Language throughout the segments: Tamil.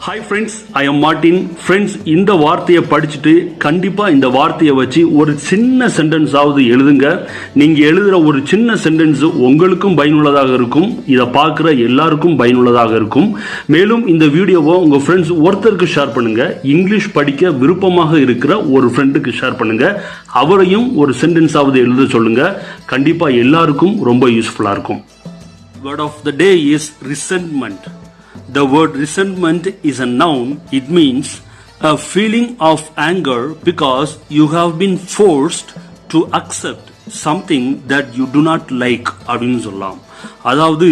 Hi friends, I am Martin. Friends, இந்த வார்த்தையை படிச்சுட்டு கண்டிப்பா இந்த வார்த்தையை வச்சு ஒரு சின்ன சென்டென்ஸ் ஆவது எழுதுங்க. நீங்க எழுதுற ஒரு சின்ன சென்டென்ஸ் உங்களுக்கும் பயனுள்ளதாக இருக்கும், இதை பார்க்குற எல்லாருக்கும் பயனுள்ளதாக இருக்கும். மேலும் இந்த வீடியோவை உங்க ஃப்ரெண்ட்ஸ் ஒருத்தருக்கு ஷேர் பண்ணுங்க. இங்கிலீஷ் படிக்க விருப்பமாக இருக்கிற ஒரு ஃப்ரெண்டுக்கு ஷேர் பண்ணுங்க. அவரையும் ஒரு சென்டென்ஸ் ஆவது எழுத சொல்லுங்க. கண்டிப்பா எல்லாருக்கும் ரொம்ப யூஸ்ஃபுல்லா இருக்கும். Word of the day is resentment. The word resentment is a noun. It means a feeling of anger because you have been forced to accept something that you do not like அப்படின்னு சொல்லலாம். அதாவது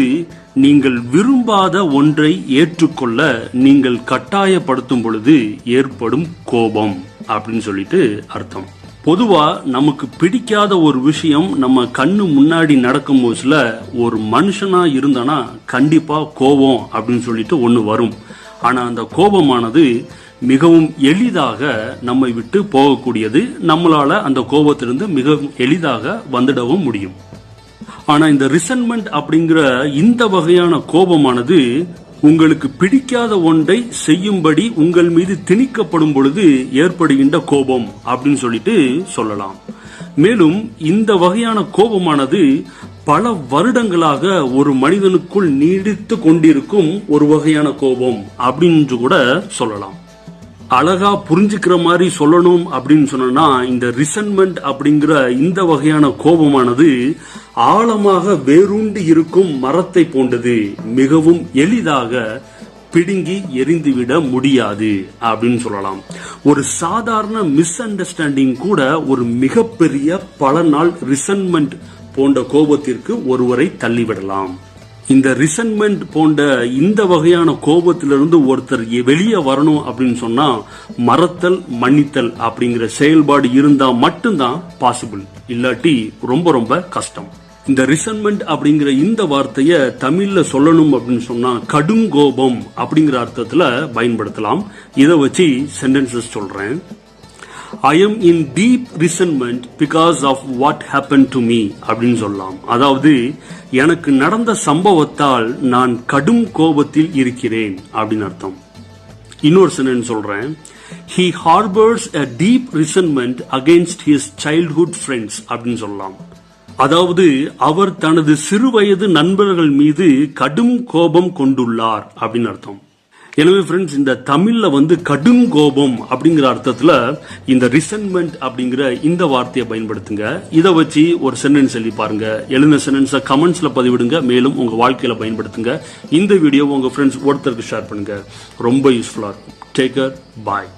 நீங்கள் விரும்பாத ஒன்றை ஏற்றுக்கொள்ள நீங்கள் கட்டாயப்படுத்தும் பொழுது ஏற்படும் கோபம் அப்படின்னு சொல்லிட்டு அர்த்தம். பொதுவா நமக்கு பிடிக்காத ஒரு விஷயம் நம்ம கண்ணு முன்னாடி நடக்கும் போதுல ஒரு மனுஷனா இருந்தானா கண்டிப்பா கோபம் அப்படின்னு சொல்லிட்டு ஒண்ணு வரும். ஆனா அந்த கோபமானது மிகவும் எளிதாக நம்மை விட்டு போகக்கூடியது. நம்மளால அந்த கோபத்திலிருந்து மிகவும் எளிதாக வந்துடவும் முடியும். ஆனா இந்த ரிசன்மெண்ட் அப்படிங்கிற இந்த வகையான கோபமானது உங்களுக்கு பிடிக்காத ஒன்றை செய்யும்படி உங்கள் மீது திணிக்கப்படும் பொழுது ஏற்படுகின்ற கோபம் அப்படின்னு சொல்லிட்டு சொல்லலாம். மேலும் இந்த வகையான கோபமானது பல வருடங்களாக ஒரு மனிதனுக்குள் நீடித்து கொண்டிருக்கும் ஒரு வகையான கோபம் அப்படின்னு கூட சொல்லலாம். அழகா புரிஞ்சுக்கிற மாதிரி சொல்லணும் அப்படின்னு சொன்னா இந்த ரிசன்மெண்ட் அப்படிங்கிற இந்த வகையான கோபமானது ஆழமாக வேரூண்டி இருக்கும் மரத்தை போன்றது. மிகவும் எளிதாக பிடுங்கி எரிந்துவிட முடியாது அப்படின்னு சொல்லலாம். ஒரு சாதாரண மிஸ் அண்டர்ஸ்டாண்டிங் கூட ஒரு மிகப்பெரிய பல நாள் ரிசன்மெண்ட் போன்ற கோபத்திற்கு ஒருவரை தள்ளிவிடலாம். இந்த ரிசன்மெண்ட் போன்ற இந்த வகையான கோபத்திலிருந்து ஒருத்தர் வெளியே வரணும் அப்படின்னு சொன்னா மறத்தல் மன்னித்தல் அப்படிங்கிற செயல்பாடு இருந்தா மட்டும்தான் பாசிபிள், இல்லாட்டி ரொம்ப ரொம்ப கஷ்டம். இந்த ரிசன்மெண்ட் அப்படிங்கிற இந்த வார்த்தைய தமிழ்ல சொல்லணும் அப்படின்னு சொன்னா கடுங்கோபம் அப்படிங்கிற அர்த்தத்துல பயன்படுத்தலாம். இதை வச்சு சென்டென்சஸ் சொல்றேன். I am in deep resentment because of what happened to me அப்படின்னு சொல்லலாம். அதாவது எனக்கு நடந்த சம்பவத்தால் நான் கடும் கோபத்தில் இருக்கிறேன் அப்படின்னு அர்த்தம். இன்னொரு சென்டென்ஸ் சொல்றேன். He harbors a deep resentment against his childhood friends அப்படின்னு சொல்லலாம். அதாவது அவர் தனது சிறுவயது நண்பர்கள் மீது கடும் கோபம் கொண்டுள்ளார் அப்படின்னு அர்த்தம். எனவே ஃப்ரெண்ட்ஸ், இந்த தமிழ்ல கடும் கோபம் அப்படிங்கிற அர்த்தத்துல இந்த ரிசன்மெண்ட் அப்படிங்கிற இந்த வார்த்தையை பயன்படுத்துங்க. இதை வச்சு ஒரு சென்டென்ஸ் எழுதி பாருங்க. எழுந்த சென்டென்ஸை கமெண்ட்ஸ்ல பதிவிடுங்க. மேலும் உங்க வாழ்க்கையில பயன்படுத்துங்க. இந்த வீடியோ உங்க ஃப்ரெண்ட்ஸ் ஒருத்தருக்கு ஷேர் பண்ணுங்க. ரொம்ப யூஸ்ஃபுல்லா இருக்கும். Take care. பாய்.